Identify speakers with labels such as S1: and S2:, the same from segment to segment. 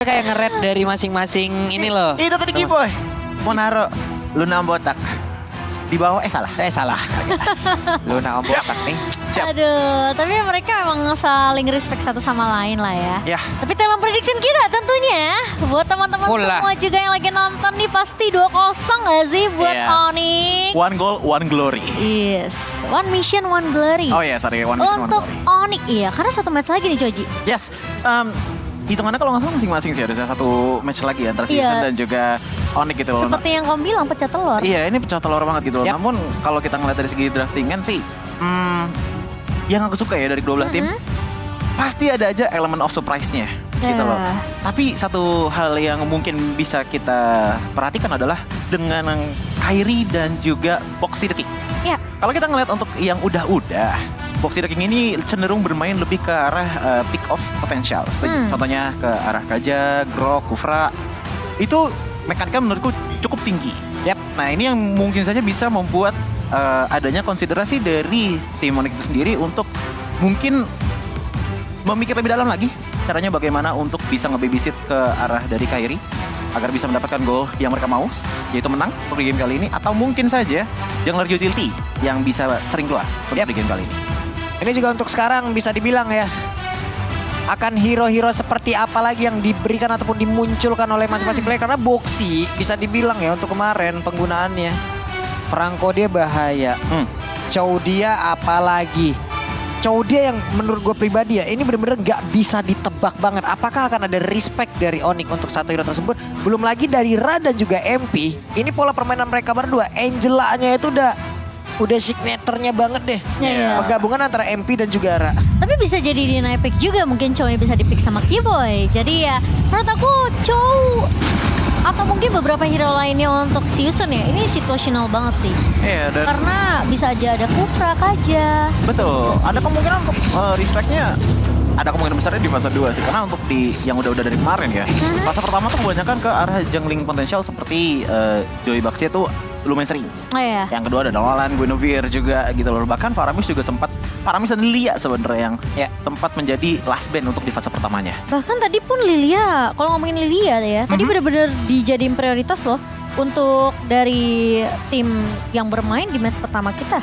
S1: Kayak nge-rate dari masing-masing ini loh.
S2: Itu tadi Kiboy. Mau naro Luna Om Botak. Di bawah, salah.
S1: Salah. Luna Om Botak nih.
S2: Siap.
S3: Aduh, tapi mereka emang saling respect satu sama lain lah ya.
S2: Ya.
S3: Tapi dalam prediction kita tentunya buat teman-teman
S1: Full lah.
S3: semua juga yang lagi nonton nih pasti 2-0 gak sih buat
S1: Yes.
S3: Onyx?
S2: One goal, one glory.
S3: Yes, one mission, one glory.
S2: Oh iya, sorry. One mission, one
S3: Untuk
S2: glory.
S3: Onyx, iya, karena satu match lagi nih Joji.
S2: Yes. Hitungannya kalau nggak salah masing-masing sih harusnya satu match lagi antara Season
S3: Iya.
S2: dan juga Onyx gitu loh.
S3: Seperti yang kamu bilang, pecah telur.
S2: Iya, ini pecah telur banget gitu loh.
S1: Yap.
S2: Namun kalau kita ngeliat dari segi draftingan sih, yang aku suka ya dari kedua belah tim, pasti ada aja elemen of surprise-nya gitu loh.
S3: Ya.
S2: Tapi satu hal yang mungkin bisa kita perhatikan adalah dengan Kyrie dan juga Boxy the King.
S3: Ya.
S2: Kalau kita ngeliat untuk yang udah-udah, Boxy the King ini cenderung bermain lebih ke arah pick off potential. Contohnya ke arah Kaja, Grok, Kufra. Itu mekanika menurutku cukup tinggi.
S1: Yap.
S2: Nah ini yang mungkin saja bisa membuat adanya konsiderasi dari tim Onyx itu sendiri untuk mungkin memikir lebih dalam lagi caranya bagaimana untuk bisa ngebabysit ke arah dari Kyrie agar bisa mendapatkan gol yang mereka mau, yaitu menang untuk di game kali ini, atau mungkin saja jungler utility yang bisa sering keluar untuk di game kali ini.
S1: Ini juga untuk sekarang bisa dibilang ya. Akan hero-hero seperti apa lagi yang diberikan ataupun dimunculkan oleh masing-masing player. Karena Boxy bisa dibilang ya untuk kemarin penggunaannya. Franco dia bahaya. Chow dia apalagi. Chow dia yang menurut gue pribadi ya, ini bener-bener gak bisa ditebak banget. Apakah akan ada respect dari Onyx untuk satu hero tersebut? Belum lagi dari Ra dan juga MP. Ini pola permainan mereka berdua. Angela-nya itu udah signaturnya banget deh.
S3: Iya.
S1: Penggabungan antara MP dan juga Ra.
S3: Tapi bisa jadi di naik pick juga, mungkin cowoknya bisa di pick sama Kiboy. Jadi ya menurut aku Chow atau mungkin beberapa hero lainnya untuk Season ya, ini situasional banget sih.
S2: Iya, dan
S3: Karena bisa aja ada Kufra, Kaja.
S2: betul. Ada kemungkinan untuk respect-nya, ada kemungkinan besarnya di fase 2 sih. Karena untuk di yang udah-udah dari kemarin ya. Fase pertama tuh kebanyakan ke arah jungling potensial seperti Joey Baxi itu lumayan sering.
S3: Oh iya.
S2: Yang kedua ada Nolan, Guinevere juga gitu loh. Bahkan Faramis juga sempat, Faramis dan Lilia sebenarnya yang sempat menjadi last band untuk di fase pertamanya.
S3: Bahkan tadi pun Lilia, kalau ngomongin Lilia ya, tadi bener-bener dijadiin prioritas loh untuk dari tim yang bermain di match pertama kita.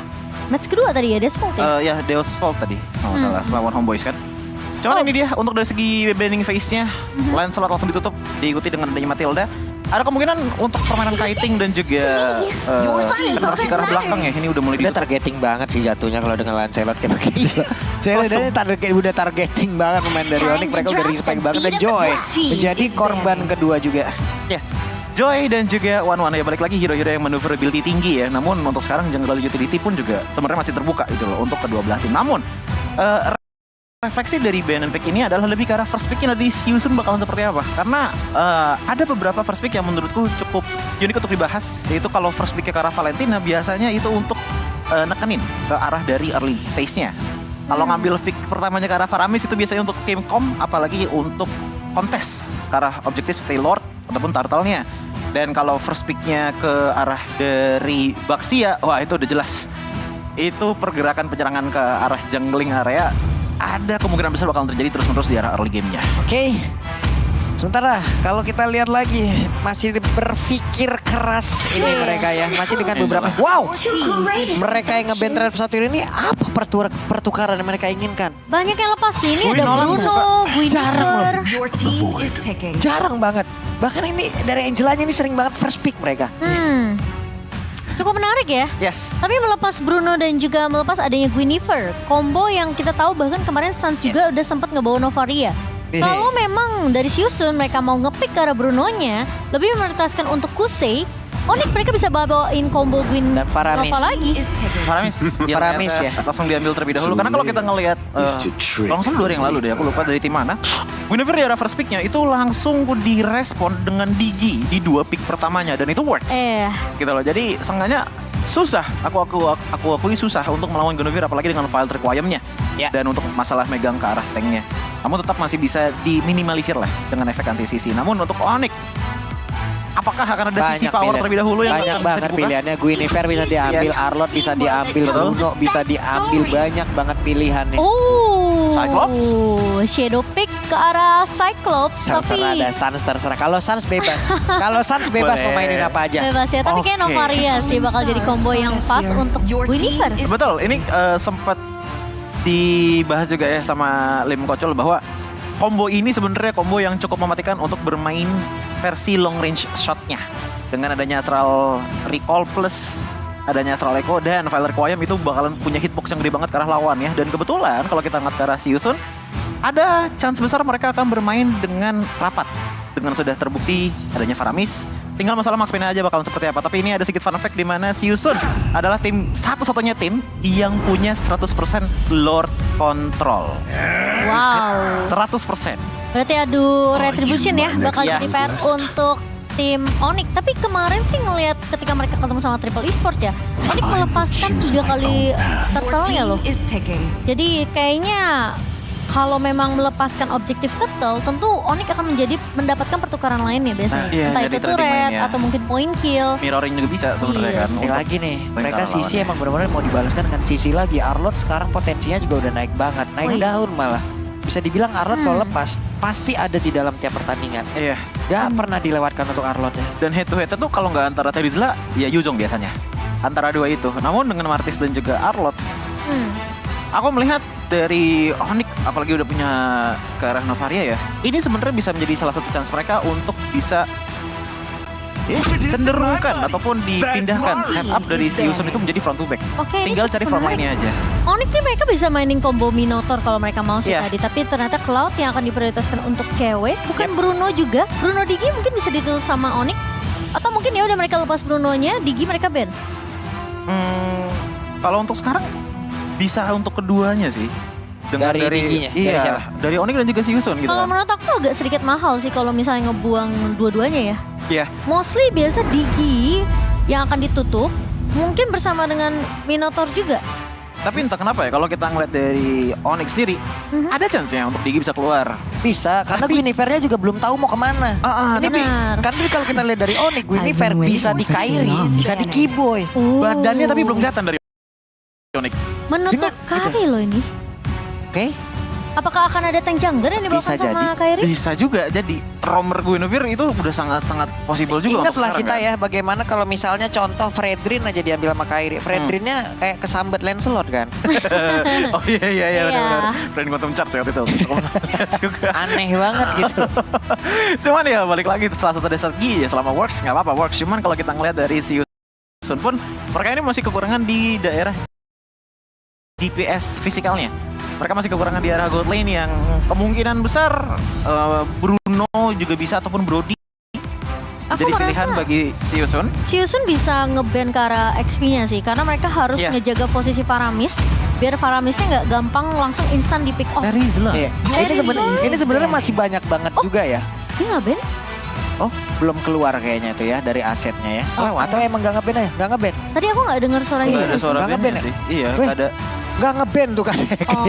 S3: Match kedua tadi ya, Desmond ya?
S2: Ya Deus Vault tadi, kalau nggak salah, lawan Homeboys kan. Cuman ini dia, untuk dari segi banning phase-nya, Lancelot langsung ditutup, diikuti dengan adanya Matilda. Ada kemungkinan untuk permainan kiting dan juga penetrasi ke arah belakang ya, ini udah mulai
S1: Udah
S2: ditutup.
S1: targeting banget sih jatuhnya kalau dengan Lancelot kayak begitu. Saya udah targeting banget pemain dari Onyx, mereka udah respect banget. Dan Joy menjadi korban kedua juga.
S2: Ya, Joy dan juga One ya, balik lagi hero-hero yang maneuverability tinggi ya. Namun untuk sekarang jungle utility pun juga sebenarnya masih terbuka gitu loh untuk kedua belah tim. Namun refleksi dari ban and pick ini adalah lebih ke arah first pick-nya di Season bakalan seperti apa. Karena ada beberapa first pick yang menurutku cukup unik untuk dibahas. Yaitu kalau first pick-nya ke arah Valentina biasanya itu untuk nekenin ke arah dari early phase-nya. Kalau ngambil pick pertamanya ke arah Faramis itu biasanya untuk game com, apalagi untuk kontes ke arah objektif seperti Lord ataupun Turtle-nya. Dan kalau first pick-nya ke arah dari Baxia, wah itu udah jelas. Itu pergerakan penyerangan ke arah jungling area ada kemungkinan besar bakalan terjadi terus-menerus di arah early game-nya.
S1: Oke. Sementara kalau kita lihat lagi masih berpikir keras ini mereka ya. Masih dengan beberapa mereka yang nge-ban trade satu ini apa pertukaran yang mereka inginkan?
S3: Banyak yang lepas sih, ini
S2: Wih,
S3: ada
S2: Nolan
S3: Bruno, Guinevere.
S1: Jarang banget. Bahkan ini dari Angelanya ini sering banget first pick mereka.
S3: Cukup menarik ya.
S2: Yes.
S3: Tapi melepas Bruno dan juga melepas adanya Guinevere, combo yang kita tahu bahkan kemarin Suns juga udah sempat ngebawa Novaria. Kalau memang dari Season mereka mau ngepick ke arah Bruno-nya, lebih prioritaskan untuk Kusei, Onyx mereka bisa bawain combo Gwyn
S1: Dan Faramis.
S3: Nova lagi.
S2: Faramis
S1: ya.
S2: langsung diambil terlebih dahulu. Karena kalau kita ngelihat kalau nggak salah 2 hari yang lalu deh, aku lupa dari tim mana. Guinevere di arah first pick-nya itu langsung direspon dengan Digi di 2 pick pertamanya dan itu works. Gitu loh. Jadi seenggaknya susah, aku akui susah untuk melawan Guinevere apalagi dengan file requirement-nya. Dan untuk masalah megang ke arah tanknya. Namun tetap masih bisa diminimalisir lah dengan efek anti-CC. Namun untuk Onyx apakah akan ada sisi
S1: Banyak
S2: power
S1: pilihan.
S2: terlebih dahulu yang
S1: Banyak
S2: bisa
S1: banget
S2: dibuka?
S1: pilihannya. Guinevere bisa diambil,
S2: Yes.
S1: Arlott bisa diambil, Bruno bisa diambil, banyak banget pilihannya.
S3: Oh,
S2: Cyclops?
S3: Shadow pick ke arah Cyclops,
S1: Terserah
S3: tapi
S1: ada Suns terserah. Kalau Suns bebas. Kalau Suns bebas mau
S2: Boleh.
S1: mainin apa aja.
S3: bebas ya. Tapi kayak
S2: Oke.
S3: Novaria sih bakal jadi combo yang pas untuk Guinevere.
S2: Betul, ini sempat dibahas juga ya sama Lim Kocol bahwa combo ini sebenarnya combo yang cukup mematikan untuk bermain versi long range shotnya. Dengan adanya Astral Recall plus adanya Astral Echo dan Valor Quayam itu bakalan punya hitbox yang gede banget ke arah lawan ya. Dan kebetulan kalau kita ngeliat ke arah Siusun, ada chance besar mereka akan bermain dengan rapat. Dengan sudah terbukti adanya Faramis, tinggal masalah Max Payne aja bakalan seperti apa. Tapi ini ada sedikit fun fact di mana Siusun adalah tim satu-satunya tim yang punya 100% Lord Control.
S3: Wow.
S2: 100%.
S3: Berarti adu retribution ya bakal jadi
S2: Yes.
S3: PR untuk tim Onyx. Tapi kemarin sih ngelihat ketika mereka ketemu sama Triple Esports ya, Onyx melepaskan 3 kali turtle-nya loh. Jadi kayaknya kalau memang melepaskan objektif turtle, tentu Onyx akan mendapatkan pertukaran lainnya biasanya.
S2: Nah, iya,
S3: Entah
S2: jadi
S3: itu
S2: trading
S3: turret
S2: mainnya.
S3: atau mungkin point kill.
S2: Mirroring juga bisa sebenarnya
S3: Yes.
S2: kan.
S1: Ini
S2: untuk
S1: lagi nih,
S2: main
S1: mereka
S2: ke arah
S1: sisi
S2: lawannya.
S1: emang benar-benar mau dibalaskan dengan sisi lagi. Arlott sekarang potensinya juga udah naik banget, naik
S3: Wih.
S1: daun malah. Bisa dibilang Arlott kalau lepas pasti ada di dalam tiap pertandingan.
S2: Iya.
S1: Gak pernah dilewatkan untuk Arlott ya.
S2: Dan head to head tuh kalau nggak antara Terizla, ya Yuzong biasanya. Antara dua itu. Namun dengan Martis dan juga Arlott, aku melihat dari Onyx apalagi udah punya ke arah Novaria ya. Ini sebenarnya bisa menjadi salah satu chance mereka untuk bisa cenderungkan ataupun dipindahkan setup dari Siusun itu menjadi front to back.
S3: Oke, ini
S2: Tinggal
S3: cukup
S2: cari front
S3: menarik.
S2: line-nya aja.
S3: Onyx nih mereka bisa mainin combo Minotaur kalau mereka mau sih
S2: Iya.
S3: tadi. Tapi ternyata Cloud yang akan diprioritaskan untuk cewek. Bukan Bruno juga. Bruno Digi mungkin bisa ditutup sama Onyx. Atau mungkin ya udah mereka lepas Brunonya, Digi mereka ban.
S2: Kalau untuk sekarang bisa untuk keduanya sih.
S1: Dari Diginya? Dari
S2: Iya,
S1: siapa?
S2: dari Onyx dan juga Siusun gitu
S3: Kalau
S2: kan.
S3: menurut aku tuh agak sedikit mahal sih kalau misalnya ngebuang dua-duanya ya.
S2: Iya.
S3: Mostly biasa Digi yang akan ditutup. Mungkin bersama dengan Minotaur juga.
S2: Tapi entah kenapa ya kalau kita ngeliat dari Onyx sendiri, ada chance-nya untuk Digi bisa keluar.
S1: Bisa, karena Guinevere-nya juga belum tahu mau kemana.
S2: Tapi
S3: Benar.
S1: Kan kalau kita lihat dari Onyx, Guinevere bisa di Kairi, bisa di Kiboy.
S3: Oh.
S2: badannya tapi belum kelihatan dari Onyx.
S3: Menutup
S1: Dengan-
S3: Kari loh ini.
S1: Oke,
S3: Apakah akan ada tank jungler yang dibawakan
S1: Bisa
S3: sama
S1: jadi.
S3: Kairi?
S2: Bisa juga jadi Romer Guinevere itu udah sangat-sangat possible juga untuk
S1: ingatlah
S2: sekarang,
S1: kita
S2: kan?
S1: ya bagaimana kalau misalnya contoh Fredrin aja diambil sama Kairi. Fredrinnya kayak kesambet Lancelot kan.
S2: Oh iya
S3: Iya.
S2: benar-benar. Friend Quantum Charge waktu itu. Lihat juga.
S1: Aneh banget gitu.
S2: Cuman ya balik lagi salah satu dasar ya selama works nggak apa-apa works. Cuman kalau kita ngeliat dari Siusun pun mereka ini masih kekurangan di daerah DPS fisikalnya. Mereka masih kekurangan di area gold lane yang kemungkinan besar Bruno juga bisa ataupun Brody
S3: Aku
S2: jadi pilihan
S3: merasa
S2: bagi Siusun.
S3: Siusun bisa nge-ban ke arah XP-nya sih. Karena mereka harus
S2: Iya.
S3: ngejaga posisi Faramis. Biar Faramisnya nggak gampang langsung instan di pick off.
S2: Terizla.
S1: Iya. Ini sebenarnya masih banyak banget juga ya.
S3: Dia nggak ban?
S1: Belum keluar kayaknya itu ya dari asetnya ya.
S3: Oh.
S1: Atau emang gak nge-ban ya? Gak nge-ban?
S3: Tadi aku nggak dengar suara
S2: Nggak ada
S3: itu.
S2: suara
S1: Nggak
S2: bandnya
S1: nge-ban ya?
S2: sih. Iya,
S1: Wih.
S2: nggak ada.
S1: Gak nge-ban tuh kan.
S3: Oh.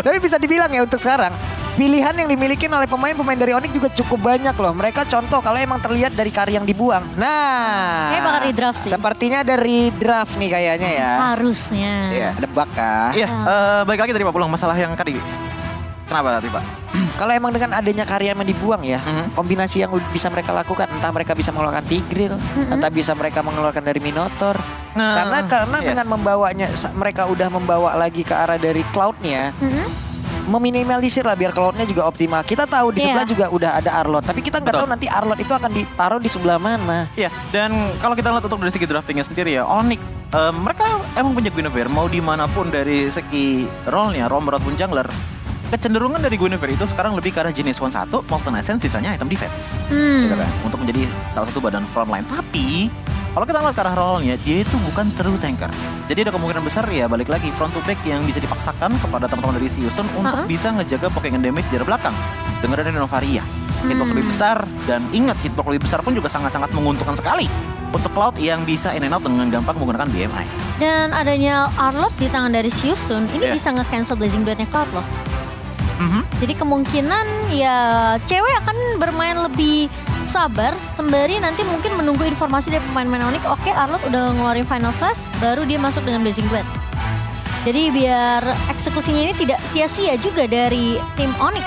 S1: Tapi bisa dibilang ya untuk sekarang. Pilihan yang dimiliki oleh pemain-pemain dari Onyx juga cukup banyak loh. Mereka contoh kalau emang terlihat dari Kari yang dibuang. Nah.
S3: Kayak bakal redraft sih.
S1: Sepertinya dari draft nih kayaknya ya.
S3: Harusnya.
S1: Iya, debak kah?
S2: Iya, balik lagi tadi Pak Pulang masalah yang tadi. Kenapa tadi Pak?
S1: Kalau emang dengan adanya karya yang dibuang ya, kombinasi yang bisa mereka lakukan, entah mereka bisa mengeluarkan Tigreal, entah bisa mereka mengeluarkan dari Minotaur. Karena
S2: yes.
S1: dengan membawanya, mereka udah membawa lagi ke arah dari Cloud-nya, meminimalisir lah biar Cloud-nya juga optimal. Kita tahu di sebelah
S3: Iya.
S1: juga udah ada Arlott, tapi kita nggak
S2: Betul.
S1: tahu nanti Arlott itu akan ditaruh di sebelah mana.
S2: Iya, dan kalau kita lihat untuk dari segi draftingnya sendiri ya, Onyx mereka emang punya Guinevere mau dimanapun dari segi role-nya, Romer ataupun jungler. Kecenderungan dari Guinevere itu sekarang lebih ke arah jenis 1-1, Molten Essence, sisanya item defense. Gitu kan, untuk menjadi salah satu badan front line. Tapi kalau kita ngeliat ke arah role-nya, dia itu bukan true tanker. Jadi ada kemungkinan besar ya balik lagi front to back yang bisa dipaksakan kepada teman-teman dari Siusun untuk bisa ngejaga poking damage dari belakang dengan adanya Novaria. Hitbox lebih besar, dan ingat hitbox lebih besar pun juga sangat-sangat menguntungkan sekali untuk Cloud yang bisa in and out dengan gampang menggunakan BMI.
S3: Dan adanya Arlott di tangan dari Siusun, ini
S2: Iya.
S3: bisa nge-cancel Blazing Duet-nya Cloud loh. Jadi kemungkinan ya cewek akan bermain lebih sabar sembari nanti mungkin menunggu informasi dari pemain-pemain Onyx. Oke, Arlott udah ngeluarin final slash, baru dia masuk dengan Blazing Duet. Jadi biar eksekusinya ini tidak sia-sia juga dari tim Onyx.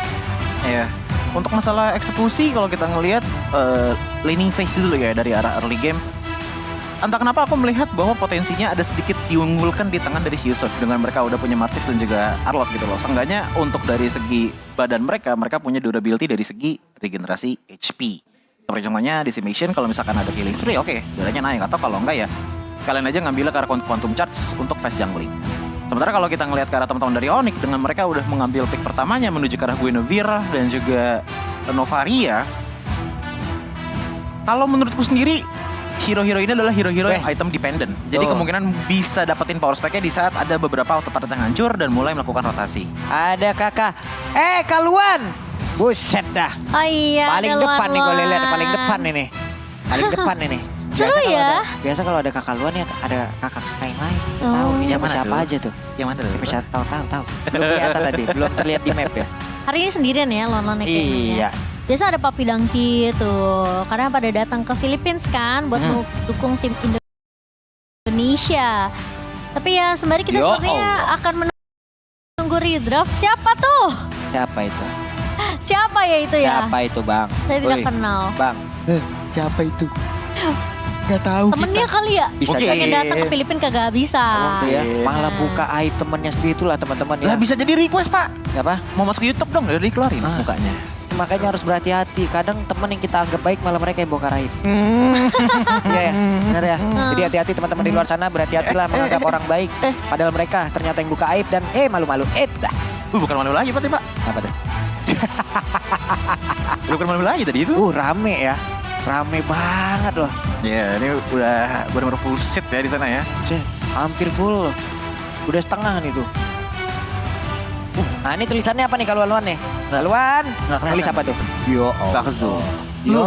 S2: Iya. Untuk masalah eksekusi kalau kita ngelihat laning phase dulu ya dari arah early game. Entah kenapa aku melihat bahwa potensinya ada sedikit diunggulkan di tangan dari Yusuf dengan mereka udah punya Martis dan juga Arlott gitu loh. Seenggaknya untuk dari segi badan mereka punya durability dari segi regenerasi HP. Seperti contohnya Decimation kalau misalkan ada healing spree, oke, darahnya naik. Atau kalau enggak ya sekalian aja ngambil ke arah Quantum Charge untuk fast jungling. Sementara kalau kita ngelihat ke arah teman-teman dari Onyx dengan mereka udah mengambil pick pertamanya menuju ke arah Guinevere dan juga Novaria. Kalau menurutku sendiri hero-hero ini adalah hero-hero yang item dependent. Jadi kemungkinan bisa dapetin power spike-nya di saat ada beberapa auto turret yang hancur dan mulai melakukan rotasi.
S1: Ada kakak. Kaluan. Buset dah.
S3: Oh iya,
S1: Paling
S3: ada
S1: depan nih gue
S3: Luan-Luan.
S1: lihat, paling depan ini. Paling depan ini.
S3: Seru ya?
S1: Biasa kalau ada kakak Luan ya ada kakak-kakak yang lain.
S3: Oh.
S1: Tahu nih
S2: Yang mana
S1: siapa
S2: tuh?
S1: aja tuh.
S2: Yang mana
S1: Siapa
S2: tuh?
S1: siapa tahu. Belum kelihatan tadi, belum terlihat di map ya.
S3: Hari ini sendirian ya Lon-Lon
S1: Iya.
S3: Biasa ada Papi Dangki tuh. Karena pada datang ke Philippines kan buat mendukung tim Indonesia. Tapi ya sembari kita
S1: Ya
S3: sepertinya akan menunggu redraft. Siapa tuh?
S1: Siapa itu?
S3: Siapa ya itu ya?
S1: Siapa itu, Bang?
S3: Saya tidak
S1: Woi,
S3: kenal.
S1: Bang. Siapa itu? Gak tahu
S3: Temennya kali ya?
S1: Bisa
S2: Oke.
S3: Pengen datang ke Filipina kagak bisa.
S1: Tuh ya,
S2: Iya.
S1: malah buka aib temennya sendiri itulah teman-teman ya.
S2: Lah bisa jadi request pak.
S1: Apa?
S2: Mau masuk YouTube dong, udah dikeluarin mukanya.
S1: Makanya harus berhati-hati. Kadang temen yang kita anggap baik malah mereka yang bongkar aib. Iya ya, benar ya. Jadi hati-hati teman-teman di luar sana, berhati-hatilah menganggap orang baik. Padahal mereka ternyata yang buka aib dan malu-malu. Dah.
S2: Bukan malu lagi pak,
S1: Apa tuh?
S2: Bukan malu lagi tadi itu.
S1: Rame ya. Rame banget loh.
S2: Ya ini udah benar-benar full set ya di sana ya.
S1: Cih, hampir full loh. Udah setengah nih tuh. Nah ini tulisannya apa nih kalau Luan nih? Luan,
S2: Nggak kelihatan.
S1: tulis apa tuh? Yo,
S2: Bakso.
S1: Yo.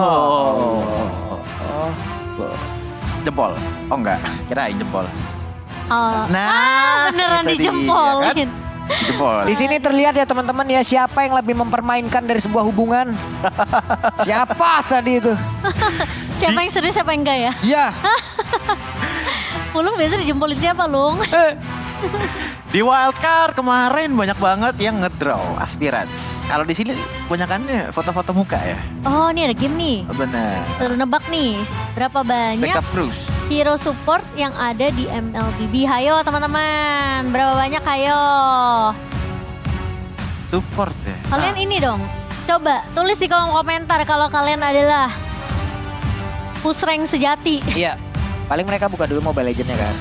S2: Jempol. Oh enggak, kirain jempol.
S3: Oh,
S2: Nah,
S3: beneran
S2: itu dia,
S3: dijempolin.
S2: kan? Jempol.
S1: Di sini terlihat ya teman-teman ya siapa yang lebih mempermainkan dari sebuah hubungan. Siapa tadi itu?
S3: Siapa yang serius siapa yang enggak ya?
S1: Ya.
S3: Pulung biasa dijempolin siapa Lung?
S2: Di wildcard kemarin banyak banget yang ngedraw aspirants. Kalau di sini banyakannya foto-foto muka ya.
S3: Oh ini ada game nih.
S2: Benar.
S3: Suruh nebak nih. Berapa banyak
S2: Backup Bruce.
S3: hero support yang ada di MLBB? Hayo teman-teman. Berapa banyak hayo?
S2: Support ya.
S3: Kalian ini dong. Coba tulis di kolom komentar kalau kalian adalah push rank sejati.
S1: Iya. Paling mereka buka dulu Mobile Legends-nya kan.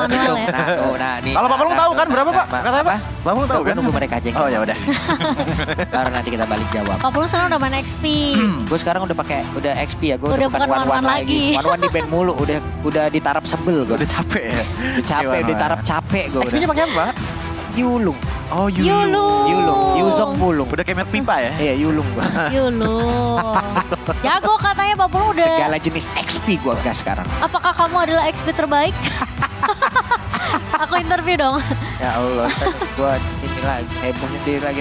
S3: Manual ya.
S1: Nah, nih.
S2: Kalau Bapak lu tahu kan berapa Pak? Katanya Pak? Bapak lu tahu
S1: Gue
S2: kan?
S1: nunggu mereka aja.
S2: Oh ya udah.
S1: Baru nanti kita balik jawab.
S3: 40 sekarang udah main XP.
S1: Gue sekarang udah XP ya, gue
S3: Udah bukan
S1: one-one
S3: one-one lagi.
S1: One-one di band mulu, udah ditarap sebel gue.
S2: Udah capek ya.
S1: Capek, udah ditarap capek gue.
S2: XP-nya pakai apa?
S1: Yulung.
S2: Oh
S3: Yulung.
S1: Yuzong Bulung.
S2: Udah kayak pipa ya?
S1: Iya, Yulung gue.
S3: Yulu. Jago katanya Pak Pulung udah.
S1: Segala jenis XP gue gas sekarang.
S3: Apakah kamu adalah XP terbaik? Aku interview dong.
S1: Ya Allah, gue ini lagi, heboh sendiri lagi.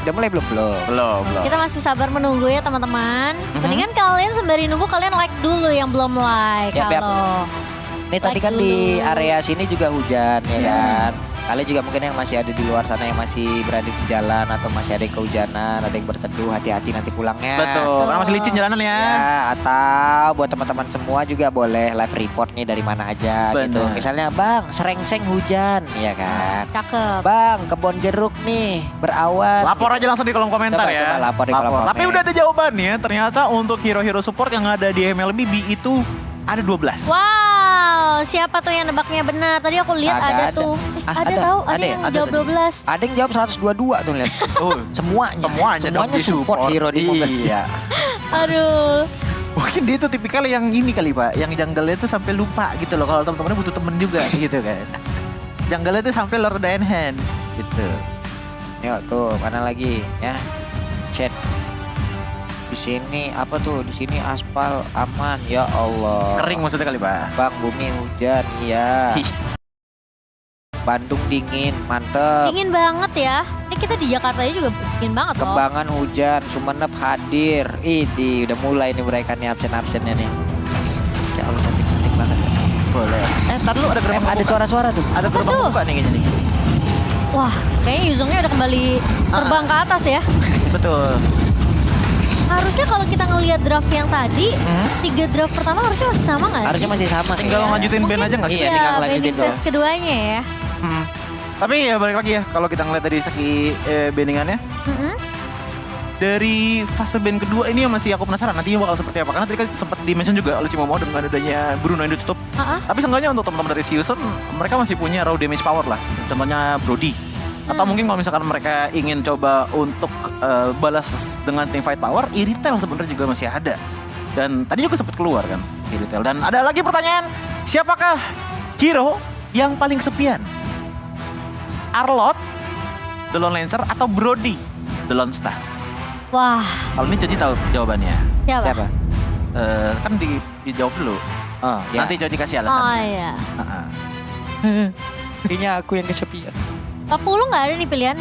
S1: Udah mulai belum?
S2: Belum.
S3: Kita masih sabar menunggu ya teman-teman. Mendingan kalian sembari nunggu kalian like dulu yang belum like.
S1: Yap, yap.
S3: Halo.
S1: Ini tadi
S3: Like
S1: kan di
S3: dulu.
S1: area sini juga hujan ya kan. Kalian juga mungkin yang masih ada di luar sana yang masih berada di jalan atau masih ada yang kehujanan, ada yang berteduh, hati-hati nanti pulangnya.
S2: Betul. Karena masih licin jalanan ya.
S1: Ya, atau buat teman-teman semua juga boleh live report nih dari mana aja gitu.
S2: Benar.
S1: Misalnya Bang, serengseng hujan, ya kan.
S3: Cakep.
S1: Bang, kebon jeruk nih berawan.
S2: Lapor aja langsung di kolom komentar
S1: Coba,
S2: ya.
S1: coba lapor di kolom komen.
S2: Tapi udah ada jawabannya. Ternyata untuk hero-hero support yang ada di MLB itu ada 12.
S3: Wow, siapa tuh yang nebaknya benar? Tadi aku lihat
S1: Kagak
S3: ada
S1: ada.
S3: tuh.
S1: Ada,
S3: Tahu,
S1: ada
S3: ada
S1: ya?
S3: yang
S2: Ada
S3: jawab
S2: tadi.
S3: 12.
S1: Ada yang jawab 122 tuh lihat.
S2: Oh,
S1: Semuanya.
S2: semuanya dong di
S1: support hero di Mobile.
S2: Iya.
S3: Aduh.
S2: Mungkin dia tuh tipikal yang ini kali Pak, yang jungle-nya tuh sampai lupa gitu loh kalau temen-temennya butuh temen juga gitu kan. Jungle-nya tuh sampai Lord the Hand gitu.
S1: Yuk tuh, mana lagi ya? Chat. Di sini apa tuh? Di sini aspal aman ya Allah.
S2: Kering maksudnya kali Pak.
S1: Bang, bumi hujan, iya.
S2: Ih.
S1: Bandung dingin, mantep.
S3: Dingin banget ya. Ini kita di Jakarta juga dingin banget loh.
S1: Kembangan hujan, Sumenep hadir. Udah mulai nih mereka nih absen-absennya nih. Ya Allah cantik-cantik banget.
S2: Boleh. Ntar lu ada gerbang
S1: Ada suara-suara tuh.
S2: Ada gerbang
S3: tuh?
S2: buka nih kayaknya nih.
S3: Wah, kayaknya Yuzongnya udah kembali terbang ke atas ya.
S2: Betul.
S3: Harusnya kalau kita ngelihat draft yang tadi, 3 draft pertama harusnya masih sama nggak sih?
S1: Harusnya masih sama.
S2: Tinggal lanjutin band aja nggak sih?
S1: Iya,
S3: Iya,
S1: tinggal lanjutin
S3: banding
S1: doang.
S3: phase keduanya ya.
S2: Tapi ya balik lagi ya, kalau kita ngeliat dari segi bandingannya,
S3: Mm-mm.
S2: dari fase band kedua ini yang masih aku penasaran nantinya bakal seperti apa. Karena tadi kan sempat di-mention juga oleh Cimomo dengan adanya Bruno yang ditutup.
S3: Ah, ah.
S2: Tapi seenggaknya untuk teman-teman dari Season, mereka masih punya raw damage power lah. Contohnya Brody. Atau mungkin kalau misalkan mereka ingin coba untuk balas dengan teamfight power, Iritel sebenarnya juga masih ada. Dan tadi juga sempat keluar kan Iritel. Dan ada lagi pertanyaan, siapakah hero yang paling sepian? Arlott, The Lone Lancer, atau Brody, The Lone Star?
S3: Wah,
S2: Kalau ini Joji tahu jawabannya.
S3: siapa?
S2: Kan dijawab dulu.
S1: Oh, ya.
S2: Nanti Joji kasih alasan.
S3: Oh iya.
S1: Kayaknya aku yang kesepian.
S3: Pak Pulung nggak ada nih pilihan.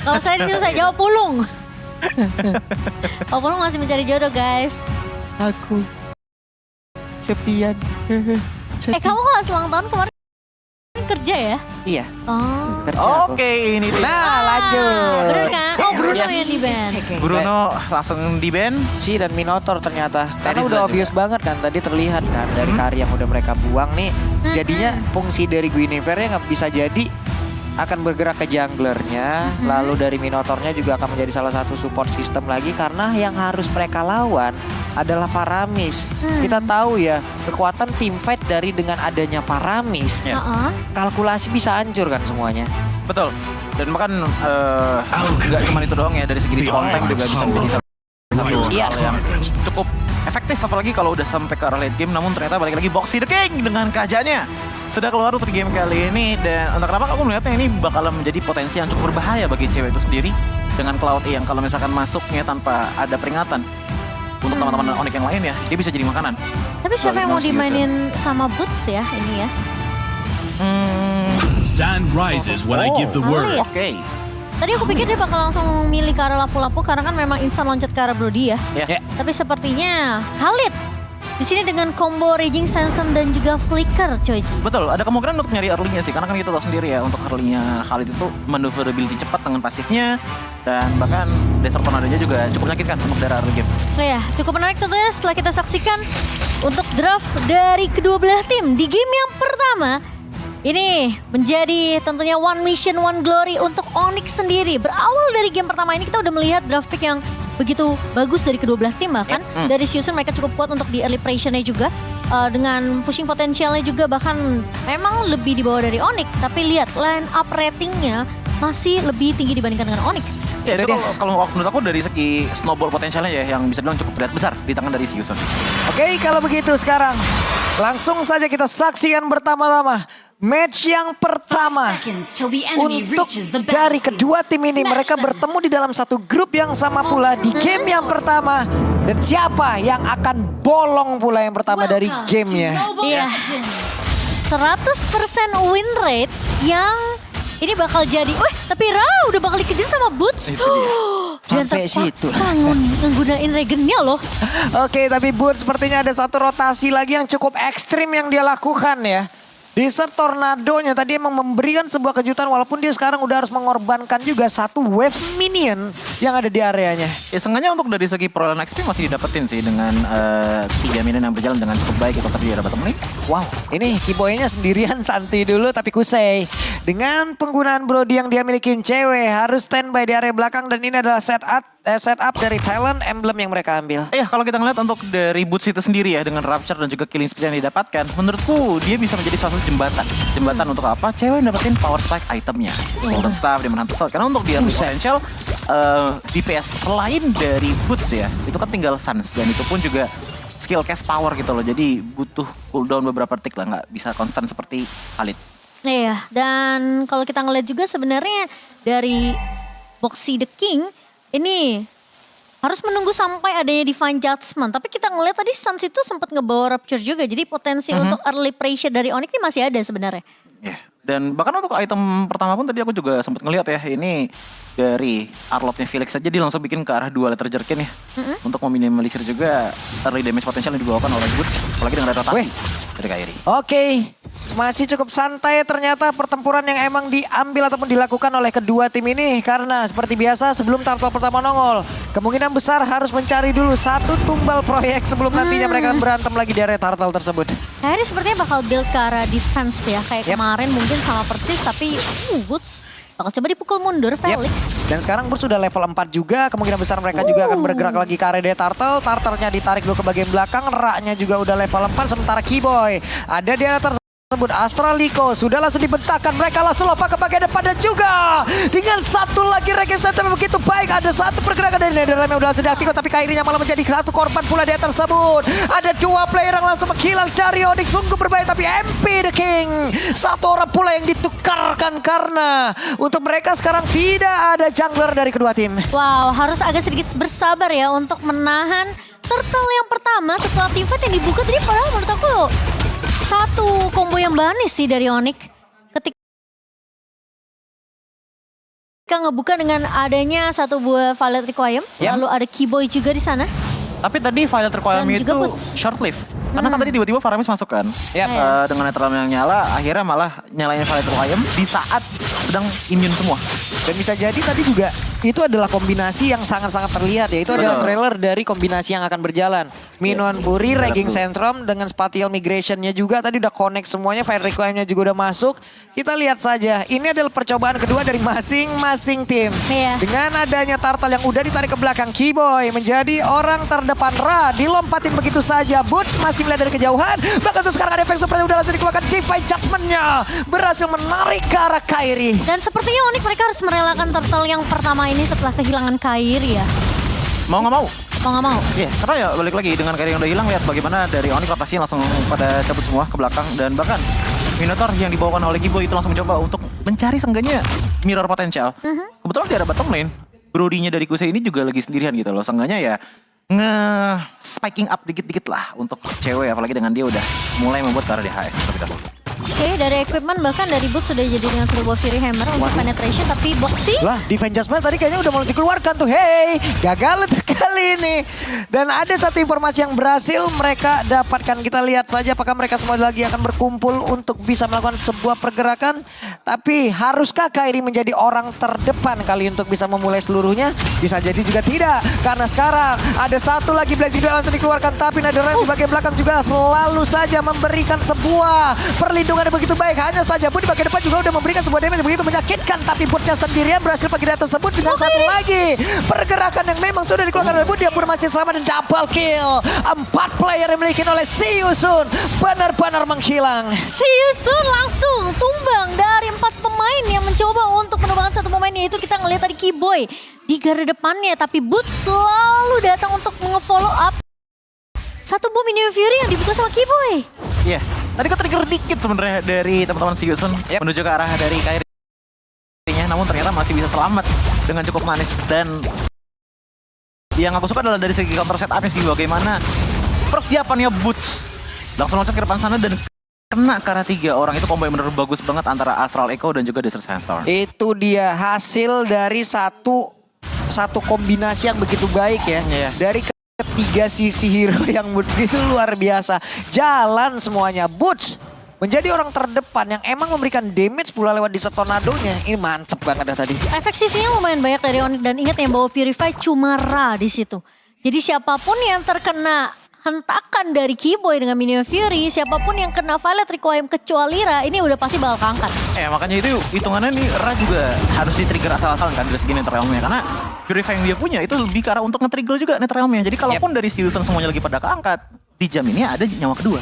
S3: Kalau saya di situ saya jawab Pulung. Pak Pulung masih mencari jodoh guys.
S1: Aku sepian.
S3: Kamu kalau ulang tahun kemarin kerja ya?
S1: Iya,
S3: Oh.
S1: kerja aku.
S2: Oke, ini dia.
S1: Nah, lanjut.
S3: Bener kan? Oh Bruno
S1: Yes.
S3: yang di band.
S2: Bruno langsung di band.
S1: Si dan Minotaur ternyata. Karena
S2: Terizla
S1: udah
S2: juga.
S1: obvious banget kan. Tadi terlihat kan dari karya yang udah mereka buang nih. Jadinya fungsi dari Guinevere-nya nggak bisa jadi akan bergerak ke junglernya. Lalu dari Minotaurnya juga akan menjadi salah satu support system lagi. Karena yang harus mereka lawan adalah Paramis. Kita tahu ya kekuatan teamfight dari dengan adanya Paramis.
S2: Ya.
S3: Heeh.
S1: Kalkulasi bisa hancur kan semuanya.
S2: Betul. Dan bahkan nggak cuma itu doang ya, dari segi respawn time juga bisa menjadi satu
S1: Iya.
S2: hal yang cukup efektif, apalagi kalau udah sampai ke arah late game. Namun ternyata balik lagi Boxy the King dengan kajannya sudah keluar untuk game kali ini. Dan entah kenapa aku melihatnya ini bakalan menjadi potensi yang cukup berbahaya bagi cewek itu sendiri dengan Cloud yang kalau misalkan masuknya tanpa ada peringatan untuk teman-teman Onyx yang lain ya, dia bisa jadi makanan.
S3: Tapi siapa yang mau
S2: Bagi Mouse
S3: dimainin sama Boots ya ini ya?
S4: Sun rises when I give the
S3: Oh,
S4: word.
S3: iya.
S2: Oke.
S3: Tadi aku pikir dia bakal langsung milih ke arah lapu-lapu karena kan memang instan loncat ke arah Brody ya.
S2: Ya.
S3: Tapi sepertinya Khalid di sini dengan combo Raging Sandstorm dan juga Flicker, Coji.
S2: Betul, ada kemungkinan untuk nyari early-nya sih, karena kan kita tahu sendiri ya, untuk early-nya Khalid itu maneuverability cepat dengan pasifnya, dan bahkan Desert Tornado-nya juga cukup menyakitkan untuk daerah early game.
S3: Nah ya, cukup menarik tentunya setelah kita saksikan untuk draft dari kedua belah tim di game yang pertama. Ini menjadi tentunya one mission, one glory untuk Onyx sendiri. Berawal dari game pertama ini kita udah melihat draft pick yang begitu bagus dari kedua belah tim bahkan. Dari season mereka cukup kuat untuk di early pressure-nya juga. Dengan pushing potensialnya juga bahkan memang lebih di bawah dari Onyx. Tapi lihat line up ratingnya masih lebih tinggi dibandingkan dengan Onyx.
S2: Ya
S1: Itu
S2: itu
S1: dia.
S2: kalau menurut aku dari segi snowball potensialnya ya, yang bisa dibilang cukup berat besar di tangan dari Season.
S1: Oke, kalau begitu sekarang langsung saja kita saksikan bersama-sama match yang pertama untuk dari kedua tim ini. Mereka bertemu di dalam satu grup yang sama pula di game yang pertama. Dan siapa yang akan bolong pula yang pertama dari gamenya?
S3: Iya. 100% win rate yang ini bakal jadi, tapi Ra udah bakal dikejar sama Boots.
S2: Itu dia.
S3: Dan
S1: Sampai situ.
S3: terpaksa nggunain regennya loh.
S1: Oke, tapi Boots sepertinya ada satu rotasi lagi yang cukup ekstrim yang dia lakukan ya. Desert Tornado-nya tadi emang memberikan sebuah kejutan walaupun dia sekarang udah harus mengorbankan juga satu wave minion yang ada di areanya.
S2: Ya seenggaknya untuk dari segi perolehan XP masih didapetin sih dengan 3 minion yang berjalan dengan cukup baik itu tadi ada bottom lane.
S1: Wow, ini Kiboynya sendirian santai dulu tapi Kusei. Dengan penggunaan Brody yang dia milikin cewek harus standby di area belakang dan ini adalah setup dari talent emblem yang mereka ambil.
S2: Ya kalau kita ngeliat untuk dari Boots itu sendiri ya dengan Rapture dan juga Killing Spree yang didapatkan, menurutku dia bisa menjadi salah satu jembatan untuk apa? Cewek dapetin power spike itemnya, Golden Staff, Demon Hunter Sword. Karena untuk dia potential DPS selain dari Boots ya, itu kan tinggal Suns dan itu pun juga skill cast power gitu loh. Jadi butuh cooldown beberapa detik lah, nggak bisa konstan seperti Khalid.
S3: Iya, dan kalau kita ngeliat juga sebenarnya dari Boxy the King ini Harus menunggu sampai adanya Divine Judgment. Tapi kita ngeliat tadi Suns itu sempat ngebawa Rupture juga. Jadi potensi untuk early pressure dari Onyx ini masih ada sebenarnya.
S2: Ya, dan bahkan untuk item pertama pun tadi aku juga sempat ngeliat ya, ini dari Arlotnya Felix saja dia langsung bikin ke arah 2 letter jerkin ya. Untuk meminimalisir juga early damage potensial yang dibawakan oleh Boots. Apalagi dengan rotasi dari Kairi.
S1: Oke, masih cukup santai ternyata pertempuran yang emang diambil ataupun dilakukan oleh kedua tim ini. Karena seperti biasa sebelum Turtle pertama nongol, kemungkinan besar harus mencari dulu satu tumbal proyek sebelum nantinya mereka akan berantem lagi di area Turtle tersebut.
S3: Kairi sepertinya bakal build ke arah defense ya. Kayak kemarin mungkin sama persis tapi Boots bakal coba dipukul mundur Felix.
S1: Dan sekarang Boots sudah level 4 juga, kemungkinan besar mereka juga akan bergerak lagi ke area Turtle. Turtle-nya ditarik dulu ke bagian belakang, Ra-nya juga udah level 4, sementara Keyboy ada di area tersebut. Astraliko sudah langsung dibentangkan, mereka langsung lompat ke bagian depan dan juga dengan satu lagi regenerasi begitu baik. Ada satu pergerakan dari Netherrealm yang udah langsung diaktifkan, tapi Kairi-nya malah menjadi satu korban pula di tersebut. Ada 2 player yang langsung menghilang dari Onyx, sungguh berbahaya, tapi MP The King satu orang pula yang ditukarkan karena untuk mereka sekarang tidak ada jungler dari kedua tim.
S3: Wow, harus agak sedikit bersabar ya untuk menahan Turtle yang pertama setelah teamfight yang dibuka tadi. Padahal menurut aku satu combo yang manis sih dari Onyx. Ketika ngebuka dengan adanya satu buah Violet Requiem, lalu ada Keyboy juga di sana.
S2: Tapi tadi Violet Requiem
S3: Dan juga
S2: itu
S3: Boots.
S2: short live. Karena kan tadi tiba-tiba Faramis masuk kan. Dengan netral yang nyala, akhirnya malah nyalain Violet Requiem di saat sedang immune semua.
S1: Dan bisa jadi tadi juga itu adalah kombinasi yang sangat-sangat terlihat ya. Itu adalah trailer dari kombinasi yang akan berjalan. Minuan Fury, Raging Centrum dengan Spatial Migration-nya juga tadi udah connect semuanya. Fire Requiem-nya juga udah masuk. Kita lihat saja, ini adalah percobaan kedua dari masing-masing tim. Dengan adanya Turtle yang udah ditarik ke belakang, Keyboy menjadi orang terdepan. Ra dilompatin begitu saja. Boots masih melihat dari kejauhan. Bahkan tuh sekarang ada efek super yang udah langsung dikeluarkan. Divine Judgment-nya berhasil menarik ke arah Kairi.
S3: Dan sepertinya Onyx mereka harus merelakan Turtle yang pertama ini setelah kehilangan Kairi ya.
S2: Mau nggak mau?
S3: Mau nggak mau?
S2: Iya, karena ya balik lagi dengan Kairi yang udah hilang, lihat bagaimana dari Onyx rotasinya langsung pada cabut semua ke belakang. Dan bahkan Minotaur yang dibawakan oleh Keyboy itu langsung mencoba untuk mencari seenggaknya mirror potensial. Kebetulan di arah bottom lane, Brody-nya dari Kuse ini juga lagi sendirian gitu loh. Seenggaknya ya nge-spiking up dikit-dikit lah untuk cewek, apalagi dengan dia udah mulai membuat ke arah DHS terlebih dahulu.
S3: Oke, dari equipment bahkan dari Boots sudah jadi dengan sebuah Fury Hammer untuk penetration, tapi boxing
S1: Lah, Divine Judgment tadi kayaknya udah mulai dikeluarkan tuh. Hey, gagal untuk kali ini. Dan ada satu informasi yang berhasil mereka dapatkan. Kita lihat saja apakah mereka semua lagi akan berkumpul untuk bisa melakukan sebuah pergerakan. Tapi haruskah Kairi menjadi orang terdepan kali untuk bisa memulai seluruhnya? Bisa jadi juga tidak. Karena sekarang ada satu lagi Blazing Duel langsung dikeluarkan. Tapi Netherrealm di bagian belakang juga selalu saja memberikan sebuah perlindungan yang begitu baik. Hanya saja Boots di bagian depan juga udah memberikan sebuah damage yang begitu menyakitkan. Tapi Bootsnya sendirian berhasil pergi dari tersebut dengan satu lagi pergerakan yang memang sudah dikeluarkan oleh Boots. Dia pun masih selamat dan double kill. 4 player yang dimiliki oleh Siusun benar-benar menghilang.
S3: Siusun langsung tumbang dari 4 pemain yang mencoba untuk menumbangkan satu pemain, yaitu kita ngelihat tadi Keyboy di garda depannya, tapi Boots selalu datang untuk nge-follow up satu bom Minion Fury yang dibuka sama Keyboy.
S2: Iya, tadi ke-trigger dikit sebenarnya dari teman-teman Siusun menuju ke arah dari Kairi-nya, namun ternyata masih bisa selamat dengan cukup manis. Dan yang aku suka adalah dari segi counter setup-nya sih, bagaimana persiapannya Boots langsung loncat ke depan sana dan kena ke arah 3 orang. Itu combo yang bener bagus banget antara Astral Echo dan juga Desert Sandstorm.
S1: Itu dia hasil dari satu kombinasi yang begitu baik ya. Dari ketiga sisi hero yang begitu luar biasa. Jalan semuanya. Boots menjadi orang terdepan yang emang memberikan damage pula lewat di tornadonya. Ini mantep banget dah tadi.
S3: Efek sisinya lumayan banyak dari Onyx, dan ingat yang bawa Purify cuma Ra di situ. Jadi siapapun yang terkena hentakan dari Keyboy dengan Minion Fury, siapapun yang kena Violet Requiem kecuali Ra, ini udah pasti bakal keangkat.
S2: Makanya itu hitungannya nih, Ra juga harus di-trigger asal-asalan kan dari segi Netherrealm-nya. Karena Purify yang dia punya itu lebih ke arah untuk nge-trigger juga Netherrealm-nya. Jadi kalaupun dari Siusun semuanya lagi pada keangkat, di jam ini ada nyawa kedua.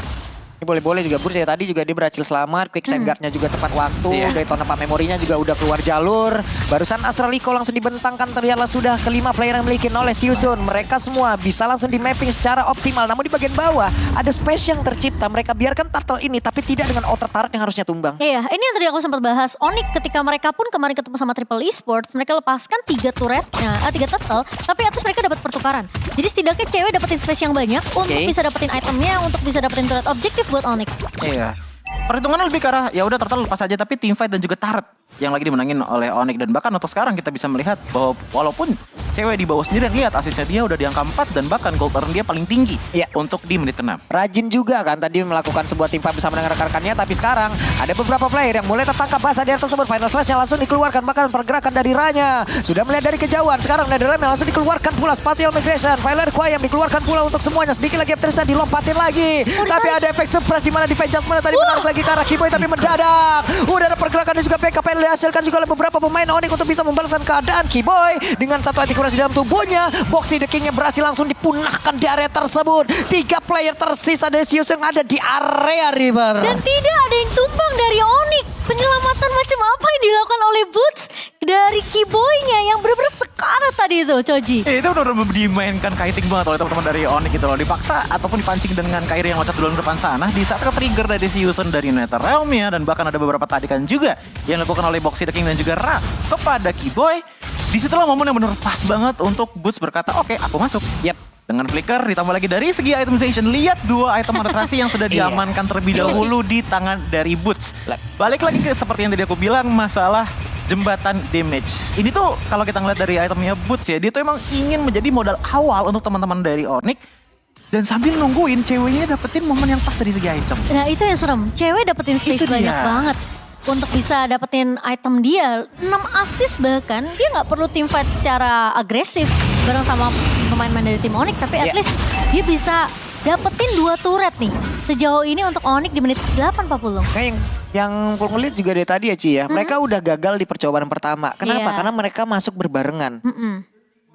S1: Ini boleh-boleh juga Bursa ya, tadi juga dia berhasil selamat, quick save guard-nya juga tepat waktu,
S2: Iya.
S1: Daytona Pak memorinya juga udah keluar jalur. Barusan Astraliko langsung dibentangkan, terlihatlah sudah kelima player yang miliki oleh Siusun. Mereka semua bisa langsung di mapping secara optimal, namun di bagian bawah ada space yang tercipta. Mereka biarkan turtle ini, tapi tidak dengan outer turret yang harusnya tumbang.
S3: Iya, ini yang tadi aku sempat bahas. Onyx ketika mereka pun kemarin ketemu sama Triple Esports, mereka lepaskan 3 turtle, tapi atas mereka dapat pertukaran. Jadi setidaknya cewek dapetin space yang banyak untuk bisa dapetin itemnya, untuk bisa dapetin turret objektif buat Onyx.
S2: Iya. Perhitungannya lebih ke arah ya udah turtle lepas aja, tapi team fight dan juga turret yang lagi dimenangin oleh Onyx. Dan bahkan untuk sekarang kita bisa melihat bahwa walaupun cewek di bawah sendiri, lihat asisnya dia udah di angka 4 dan bahkan gold earn dia paling tinggi untuk di menit ke-6.
S1: Rajin juga kan tadi melakukan sebuah tim fight bersama dengan rekan-rekannya, tapi sekarang ada beberapa player yang mulai tertangkap basah di atas tersebut. Final slash yang langsung dikeluarkan, bahkan pergerakan dari Ranya sudah melihat dari kejauhan. Sekarang Netherlands yang langsung dikeluarkan pula, Spatial Migration, Violet Quayam dikeluarkan pula untuk semuanya. Sedikit lagi Teresa dilompatin lagi, tapi ada efek surprise di mana defense mana tadi menarik lagi ke arah Kiboy, tapi mendadak udah ada pergerakan dan juga backup yang dihasilkan juga oleh beberapa pemain Onyx untuk bisa membalaskan keadaan Kiboy dengan satu antikurasi dalam tubuhnya. Boxy the King-nya berhasil langsung dipunahkan di area tersebut. 3 player tersisa dari Sius yang ada di area River.
S3: Dan tidak ada yang tumbang dari Onyx. Penyelamatan macam apa yang dilakukan oleh Boots dari Kiboy-nya yang benar-benar sekarat tadi itu, Choji.
S2: Itu benar-benar dimainkan kiting banget oleh teman-teman dari Onyx gitu loh. Dipaksa ataupun dipancing dengan Kairi yang loncat duluan depan sana. Di saat ke-trigger dari Siusun dari Netherrealm ya. Dan bahkan ada beberapa tadikan juga yang dilakukan oleh Boxy the King dan juga Ra kepada Kiboy. Disitulah momen yang benar pas banget untuk Boots berkata, oke, aku masuk. Dengan flicker ditambah lagi dari segi itemization. Lihat 2 item penetrasi yang sudah diamankan terlebih dahulu di tangan dari Boots. Balik lagi ke seperti yang tadi aku bilang, masalah jembatan damage. Ini tuh kalau kita ngeliat dari itemnya Boots ya, dia tuh emang ingin menjadi modal awal untuk teman-teman dari Onyx. Dan sambil nungguin ceweknya dapetin momen yang pas dari segi item.
S3: Nah itu yang serem, cewek dapetin space
S2: Itu
S3: banyak
S2: dia.
S3: banget. Untuk bisa dapetin item dia, 6 assist bahkan, dia nggak perlu team fight secara agresif bareng sama pemain-pemain dari tim Onyx, tapi at least dia bisa dapetin 2 turret nih. Sejauh ini untuk Onyx di menit 8.40.
S1: Kayak yang aku ngeliat juga dari tadi ya Ci ya, mereka udah gagal di percobaan pertama. Kenapa? Karena mereka masuk berbarengan.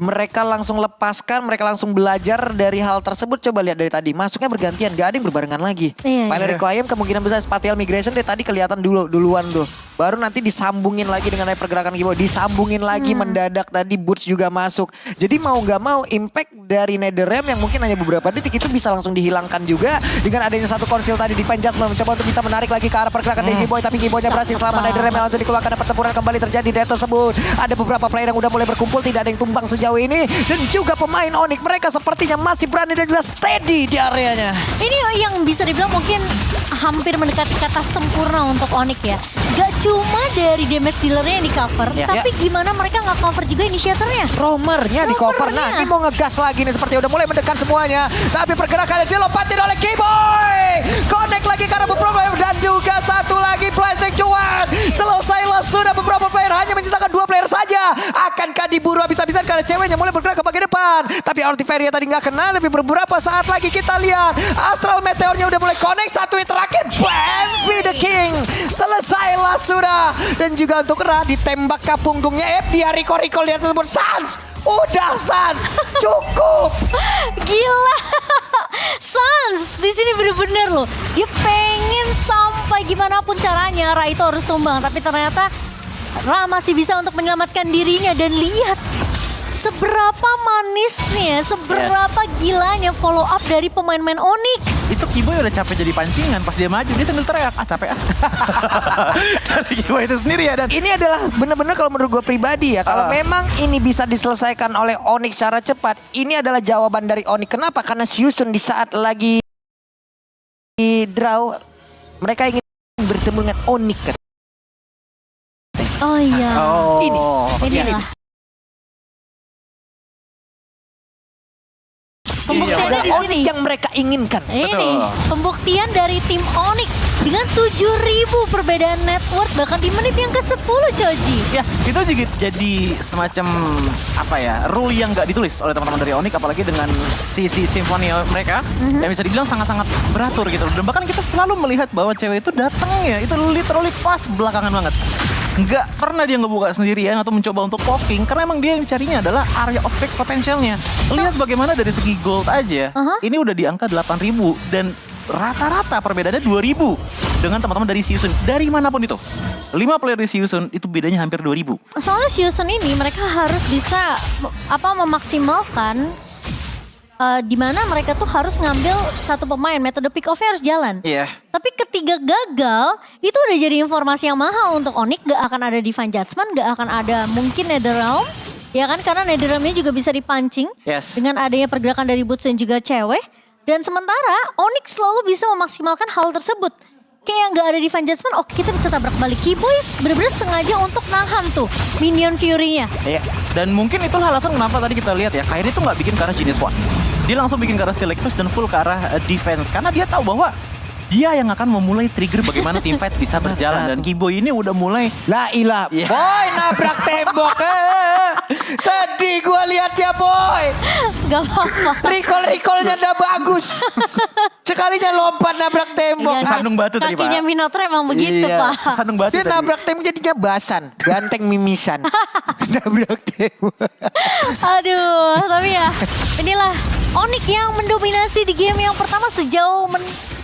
S1: Mereka langsung lepaskan, mereka langsung belajar dari hal tersebut. Coba lihat dari tadi, masuknya bergantian, gak ada yang berbarengan lagi. Violet Quayam kemungkinan besar Spatial Migration dari tadi kelihatan duluan tuh. Baru nanti disambungin lagi dengan pergerakan Kiboy, disambungin lagi mendadak tadi Boots juga masuk. Jadi mau gak mau impact dari Netherrealm yang mungkin hanya beberapa detik itu bisa langsung dihilangkan juga. Dengan adanya satu konsil tadi di Judgment mencoba untuk bisa menarik lagi ke arah pergerakan dari Kiboy. Tapi Kiboynya berhasil selamat, Netherrealm yang langsung dikeluarkan dan pertempuran kembali terjadi di area tersebut. Ada beberapa player yang udah mulai berkumpul, tidak ada yang tumbang sejauh ini. Dan juga pemain Onyx mereka sepertinya masih berani dan juga steady di areanya.
S3: Ini yang bisa dibilang mungkin hampir mendekati kata sempurna untuk Onyx ya. Gak cuma dari damage dealernya yang di cover, tapi gimana mereka nggak cover juga initiatornya.
S1: Roamernya di cover. Nah ini mau ngegas lagi nih, seperti udah mulai mendekat semuanya. Tapi pergerakannya dilompatin oleh Kiboy. Connect lagi karena beberapa player dan juga satu lagi plastic cuan. Selesailah sudah, beberapa player, hanya menyisakan 2 player saja. Akankah diburu habis-habisan karena ceweknya mulai bergerak ke bagian depan. Tapi Altiferia tadi nggak kena, lebih beberapa saat lagi kita lihat Astral Meteornya udah mulai connect. Satu yang terakhir, Bambi the King. Selesailah sudah. Dan juga untuk Ra ditembak ke punggungnya. Dia recall lihat tersebut. Sans, udah Sans, cukup.
S3: Gila. Sans di sini bener-bener loh. Dia pengen sampai gimana pun caranya Ra itu harus tumbang. Tapi ternyata Ra masih bisa untuk menyelamatkan dirinya. Dan lihat seberapa manisnya, seberapa gilanya follow up dari pemain-pemain Onyx.
S2: Itu Kiboy udah capek jadi pancingan, pas dia maju dia sambil teriak, capek dari Kiboy itu sendiri ya. Dan
S1: ini adalah benar-benar kalau menurut gue pribadi ya, kalau memang ini bisa diselesaikan oleh Onyx secara cepat, ini adalah jawaban dari Onyx. Kenapa? Karena Siusun di saat lagi di draw, mereka ingin bertemu dengan Onyx.
S3: Oh iya.
S1: Ini.
S3: Pembuktiannya di sini.
S1: Onyx yang mereka inginkan.
S3: Ini pembuktian dari tim Onyx dengan 7.000 perbedaan net worth bahkan di menit yang ke-10, Choji.
S2: ya itu juga jadi semacam apa ya, rule yang nggak ditulis oleh teman-teman dari Onyx, apalagi dengan sisi simfoni mereka yang bisa dibilang sangat-sangat beratur gitu. Dan bahkan kita selalu melihat bahwa cewek itu datangnya itu literally pas belakangan banget. Nggak pernah dia ngebuka sendirian atau mencoba untuk poking, karena emang dia yang carinya adalah area objek potensialnya. Lihat bagaimana dari segi gold aja, ini udah di angka 8.000 dan rata-rata perbedaannya 2000 dengan teman-teman dari Season. Dari manapun itu. 5 player di Season itu bedanya hampir 2000.
S3: Soalnya Season ini mereka harus bisa memaksimalkan di mana mereka tuh harus ngambil satu pemain, metode pick off-nya harus jalan.
S2: Iya.
S3: Tapi ketika gagal, itu udah jadi informasi yang mahal untuk Onyx. Gak akan ada Divine Judgment, gak akan ada mungkin Netherrealm. Ya kan, karena Netherrealm-nya juga bisa dipancing.
S2: Yes.
S3: Dengan adanya pergerakan dari Boots dan juga cewek. Dan sementara Onyx selalu bisa memaksimalkan hal tersebut. Kayak yang gak ada Divine Judgment, oke kita bisa tabrak balik. Keyboy bener-bener sengaja untuk nahan tuh minion Fury-nya.
S2: Iya. Dan mungkin itulah alasan kenapa tadi kita lihat ya, Kairi tuh nggak bikin ke arah Genius One. Dia langsung bikin ke arah Steel Eclipse dan full ke arah defense. Karena dia tahu bahwa dia yang akan memulai trigger bagaimana team fight bisa berjalan. Dan Keyboy ini udah mulai...
S1: La ilah,
S2: Iya.
S1: boy nabrak tembok. Sedih gua liatnya boy.
S3: Gak apa-apa.
S1: Recall-recallnya udah bagus. Sekalinya lompat nabrak tembok.
S3: Iya,
S2: Sandung batu tadi, Pak.
S3: Kakinya Minotaur emang begitu,
S2: Iya,
S3: Pak.
S2: sandung batu
S1: Dia
S2: tadi.
S1: nabrak tembok jadinya basan. Ganteng mimisan. Nabrak tembok.
S3: Aduh, tapi ya inilah Onyx yang mendominasi di game yang pertama sejauh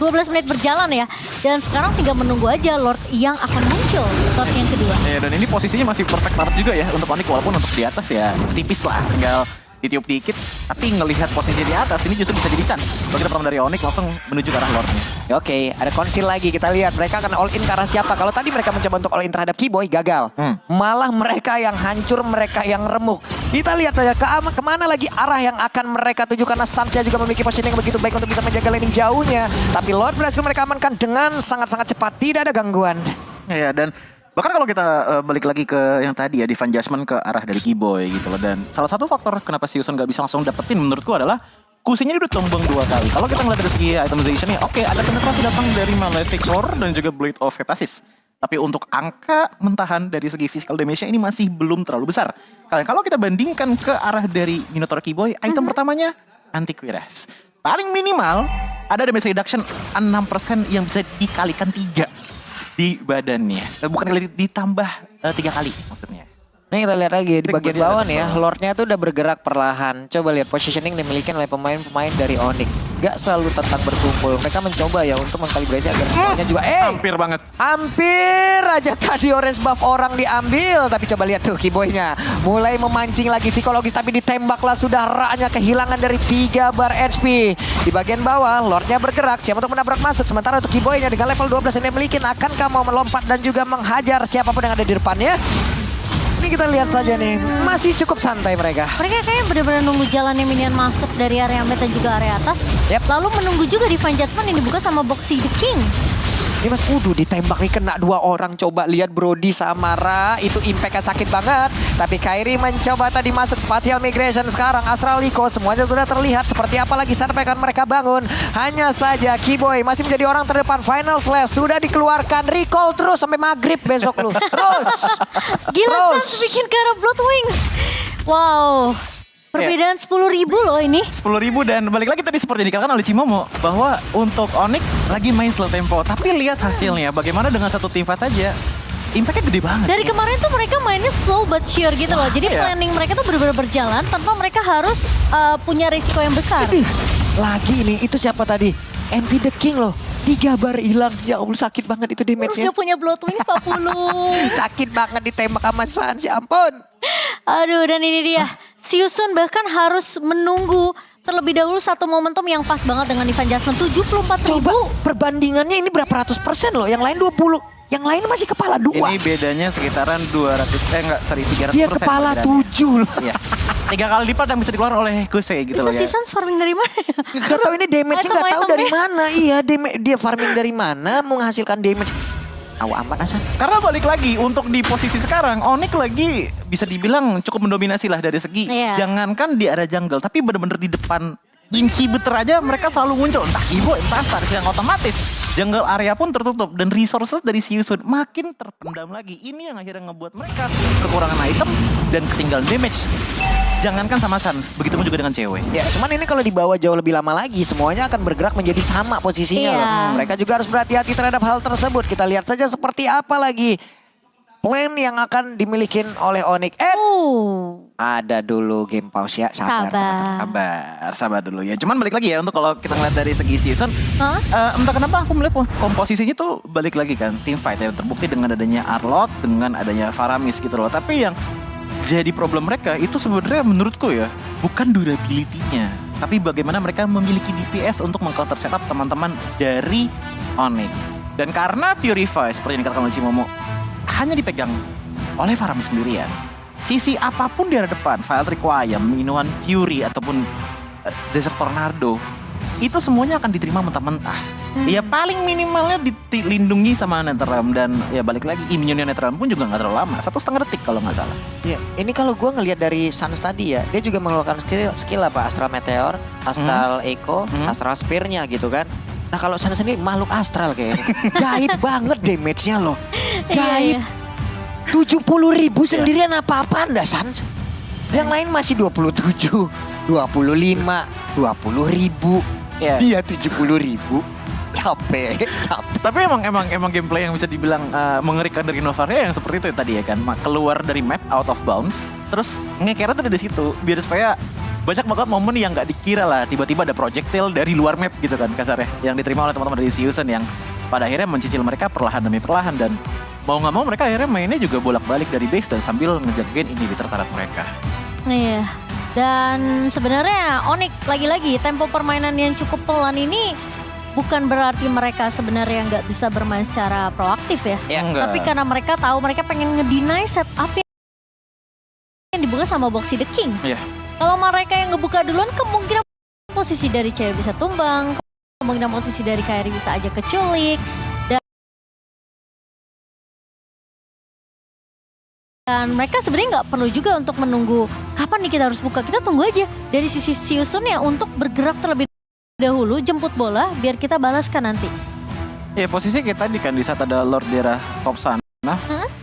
S3: 12 menit berjalan ya. Dan sekarang tinggal menunggu aja Lord yang akan muncul Lord yang kedua.
S2: Iya, dan ini posisinya masih perfect banget juga ya untuk Onyx, walaupun untuk di atas ya tipis lah, tinggal ditiup dikit. Tapi ngelihat posisi di atas ini justru bisa jadi chance bagi teman-teman dari Onyx langsung menuju ke arah Lordnya.
S1: Oke, ada konsil lagi. Kita lihat mereka akan all in ke arah siapa. Kalau tadi mereka mencoba untuk all in terhadap Keyboy, gagal. Malah mereka yang hancur, mereka yang remuk. Kita lihat saja kemana lagi arah yang akan mereka tuju. Karena Suns juga memiliki positioning yang begitu baik untuk bisa menjaga laning jauhnya. Tapi Lord berhasil mereka amankan dengan sangat-sangat cepat. Tidak ada gangguan.
S2: Iya, dan bahkan kalau kita balik lagi ke yang tadi ya, Divine Judgment ke arah dari Keyboy gitu loh. Dan salah satu faktor kenapa Season gak bisa langsung dapetin menurutku adalah kusinya udah tumbang 2 kali. Kalau kita ngeliat dari segi itemization nya, oke, ada penetrasi datang dari Malefic Roar dan juga Blade of Hephaestus. Tapi untuk angka mentahan dari segi physical damage-nya ini masih belum terlalu besar. Kalau kita bandingkan ke arah dari Minotaur Keyboy, item pertamanya Antiquiras. Paling minimal ada damage reduction 6% yang bisa dikalikan 3 di badannya. Bukan ditambah 3 kali maksudnya.
S1: Nih kita lihat lagi di bagian
S2: Bagian
S1: bawah
S2: atas
S1: nih ya.
S2: bawah.
S1: Lordnya tuh udah bergerak perlahan. Coba lihat positioning dimiliki oleh pemain-pemain dari Onyx. Gak selalu tentang berkumpul. Mereka mencoba ya untuk mengkalibrasi agar semuanya juga
S2: Hampir banget.
S1: Hampir aja tadi orange buff orang diambil. Tapi coba lihat tuh Keyboy-nya. Mulai memancing lagi psikologis. Tapi ditembaklah sudah raknya kehilangan dari 3 bar HP. Di bagian bawah Lordnya bergerak. Siap untuk menabrak masuk. Sementara untuk Keyboy-nya dengan level 12 yang dimiliki. Akankah mau melompat dan juga menghajar siapapun yang ada di depannya? Ini kita lihat saja nih. Masih cukup santai mereka.
S3: Mereka kayaknya benar-benar nunggu jalannya minion masuk dari area mid dan juga area atas.
S1: Yep.
S3: Lalu menunggu juga Divine Judgment yang dibuka sama Boxy the King.
S1: Ini mas, ditembak nih kena 2 orang. Coba lihat Brody sama Ra, itu impactnya sakit banget. Tapi Kairi mencoba tadi masuk Spatial Migration. Sekarang Astraliko semuanya sudah terlihat seperti apa lagi sampai akan mereka bangun. Hanya saja Keyboy masih menjadi orang terdepan. Final Slash sudah dikeluarkan. Recall terus sampai maghrib besok lu. Terus.
S3: Gila,
S1: Terus.
S3: Suns bikin ke arah Blood Wings. Wow. Perbedaan 10.000 loh ini.
S2: 10.000 dan balik lagi tadi seperti dikatakan oleh Cimomo bahwa untuk Onyx lagi main slow tempo. Tapi lihat hasilnya bagaimana dengan satu tim fight aja. Impactnya gede banget.
S3: Dari kemarin tuh mereka mainnya slow but sure gitu loh. Jadi
S2: iya.
S3: planning mereka tuh benar-benar berjalan tanpa mereka harus punya risiko yang besar.
S1: Ih, lagi ini itu siapa tadi? MP the King loh. 3 bar hilang. Ya Allah sakit banget itu damage-nya.
S3: Udah punya Blood Wings 40.
S1: Sakit banget ditembak sama Sans, ya ampun.
S3: Aduh, dan ini dia. Season bahkan harus menunggu terlebih dahulu satu momentum yang pas banget dengan Divine Judgment. 74.000.
S1: Coba perbandingannya ini berapa ratus persen loh, yang lain 20. Yang lain masih kepala 2.
S2: Ini bedanya sekitaran 300
S1: Dia kepala 7 loh.
S2: Iya. 3 kali lipat yang bisa dikeluarkan oleh Kuse gitu
S3: Itu
S2: loh ya.
S3: Season farming dari mana ya?
S1: Gak tahu ini damage-nya gak tahu dari
S3: Item-itemnya.
S1: mana. Iya, dia farming dari mana menghasilkan damage. Tahu amat Hasan.
S2: Karena balik lagi untuk di posisi sekarang Onyx lagi bisa dibilang cukup mendominasi lah dari segi
S3: Iya.
S2: jangankan di area jungle tapi bener-bener di depan inhibitor aja mereka selalu muncul entah Kibo entah Stars yang otomatis jungle area pun tertutup dan resources dari Season makin terpendam lagi. Ini yang akhirnya ngebuat mereka kekurangan item dan ketinggalan damage. Jangankan sama Suns, begitu pun juga dengan cewek.
S1: Ya, cuman ini kalau dibawa jauh lebih lama lagi, semuanya akan bergerak menjadi sama posisinya
S3: Iya.
S1: loh. Mereka juga harus berhati-hati terhadap hal tersebut. Kita lihat saja seperti apa lagi. plan yang akan dimiliki oleh Onyx. Ada dulu game pause ya, sabar. teman-teman.
S2: Sabar dulu ya. Cuman balik lagi ya untuk kalau kita ngeliat dari segi season, entah kenapa aku melihat komposisinya tuh balik lagi kan team fight ya, terbukti dengan adanya Arlott, dengan adanya Faramis gitu loh. Tapi yang jadi problem mereka itu sebenarnya menurutku ya bukan durability-nya, tapi bagaimana mereka memiliki DPS untuk meng-counter setup teman-teman dari Onyx. Dan karena Purify seperti yang dikatakan oleh Cimomo hanya dipegang oleh Faramis sendirian, sisi apapun di arah depan, Violet Requiem, Minuan Fury ataupun Desert Tornado, itu semuanya akan diterima mentah-mentah. Ya paling minimalnya dilindungi sama Netherrealm, dan ya balik lagi imunnya Netherrealm pun juga nggak terlalu lama, 1,5 detik kalau nggak salah.
S1: Iya, ini kalau gue ngelihat dari Sans tadi ya, dia juga mengeluarkan skill apa, Astral Meteor, Astral Echo, Astral Spear-nya gitu kan. Nah kalau Sans sendiri makhluk astral kayaknya, gaib banget damage-nya loh, gaib. 70.000 sendirian apa-apaan dah Sans. Yang lain masih 27, 25, 20.000. Dia 70.000. Capek.
S2: Tapi emang gameplay yang bisa dibilang mengerikan dari Novaria yang seperti itu ya tadi ya kan. Keluar dari map out of bounds, terus ngekernya tuh dari situ biar supaya banyak banget momen yang nggak dikira lah, tiba-tiba ada projectile dari luar map gitu kan kasarnya, yang diterima oleh teman-teman dari Siusen yang pada akhirnya mencicil mereka perlahan demi perlahan, dan mau nggak mau mereka akhirnya mainnya juga bolak-balik dari base dan sambil ngejagain inhibitor turret mereka.
S3: Iya. Dan sebenarnya Onyx lagi-lagi tempo permainan yang cukup pelan ini bukan berarti mereka sebenarnya nggak bisa bermain secara proaktif ya.
S2: Enggak.
S3: Tapi karena mereka tahu mereka pengen ngedeny setup yang dibuka sama Boxy the King.
S2: Iya.
S3: Kalau mereka yang ngebuka duluan, kemungkinan posisi dari cewek bisa tumbang, kemungkinan posisi dari Kairi bisa aja keculik. Dan mereka sebenarnya nggak perlu juga untuk menunggu kapan nih kita harus buka. Kita tunggu aja dari sisi Siusun ya untuk bergerak terlebih dahulu, jemput bola biar kita balaskan nanti.
S2: Ya posisi kita tadi kan di saat ada Lord Dera top sana,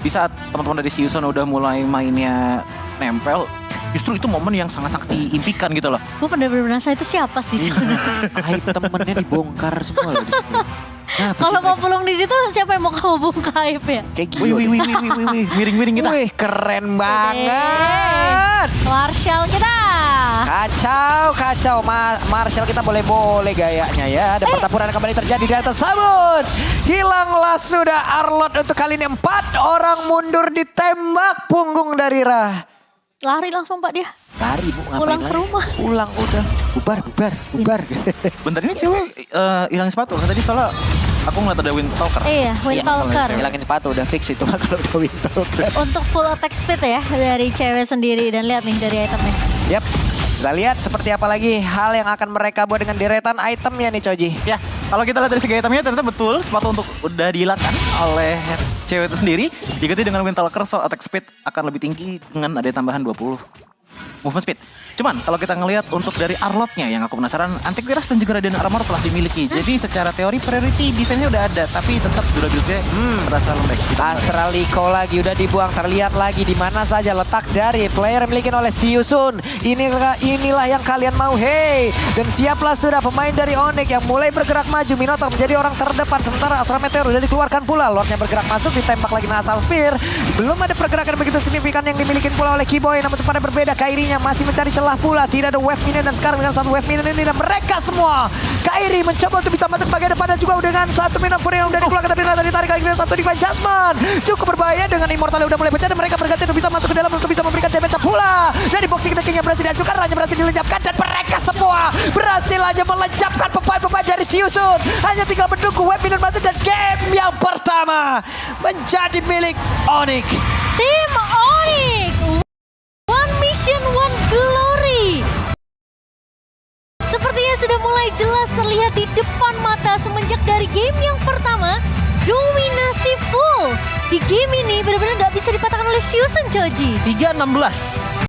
S2: di saat teman-teman dari Siusun udah mulai mainnya nempel, justru itu momen yang sangat-sangat diimpikan gitu loh.
S3: Gue bener-bener merasa itu siapa sih sebenarnya?
S1: Aib temennya dibongkar semua loh di situ.
S3: Kalau mau pulung di situ siapa yang mau kamu bongkar Aib ya?
S1: Kayak gila.
S2: Wih, miring-miring kita.
S1: Wih, keren banget.
S3: Marshall kita.
S1: Kacau. Marshall kita boleh-boleh gayanya ya. Ada pertempuran yang kembali terjadi di atas sabut. Hilanglah sudah Arlott untuk kali ini 4 orang mundur ditembak punggung dari Rah.
S3: Lari langsung Pak dia.
S1: Lari Bu, ngapain
S3: Pulang
S1: lari?
S3: ke rumah.
S1: Pulang udah. Bubar.
S2: Bentar ini cewek hilang sepatu. Tadi soalnya aku ngeliat ada Windtalker.
S3: Iya, Windtalker.
S1: Hilangin sepatu udah fix itu mah kalau udah Windtalker.
S3: Untuk full attack speed ya dari cewek sendiri, dan lihat nih dari itemnya.
S1: Yap. Kita lihat seperti apa lagi hal yang akan mereka buat dengan deretan itemnya nih Coji.
S2: Ya, kalau kita lihat dari segi itemnya ternyata betul sepatu untuk udah dihilangkan oleh cewek itu sendiri. Diganti dengan Windtalker, so attack speed akan lebih tinggi dengan ada tambahan 20 movement speed. Cuman kalau kita ngelihat untuk dari Arlott-nya yang aku penasaran, Antivirus dan juga Radiant Armor telah dimiliki. Jadi secara teori priority defense-nya udah ada, tapi tetap durability-nya terasa lembek.
S1: Astral Echo lagi udah dibuang, terlihat lagi di mana saja letak dari player yang dimiliki oleh Siusun. Inilah yang kalian mau, hey. Dan siaplah sudah pemain dari Onyx yang mulai bergerak maju. Minotaur menjadi orang terdepan, sementara Astral Meteor udah dikeluarkan pula. Lordnya bergerak masuk, ditembak lagi dengan Astral Spear. Belum ada pergerakan begitu signifikan yang dimiliki pula oleh Keyboy, namun pada berbeda Kairinya masih mencari celah pula. Tidak ada wave minion, dan sekarang dengan satu wave minion ini dan mereka semua Kairi mencoba untuk bisa masuk bagian depan, dan juga dengan satu minion pun yang udah dikeluarkan, tapi ternyata ditarik lagi dengan satu Divine Judgment. Cukup berbahaya dengan Immortal yang udah mulai pecah, dan mereka berganti untuk bisa masuk ke dalam untuk bisa memberikan damage pula. Dari Boxy the King yang berhasil dihancurkan, Ranya berhasil dilenyapkan, dan mereka semua berhasil aja melenyapkan pemain-pemain dari Siusun. Hanya tinggal menunggu wave minion masuk, dan game yang pertama menjadi milik Onyx.
S3: Tim Onyx, one mission, one glory. Sepertinya sudah mulai jelas terlihat di depan mata semenjak dari game yang pertama. Dominasi full. Di game ini benar-benar nggak bisa dipatahkan oleh Siusun, Choji.
S2: 3-16.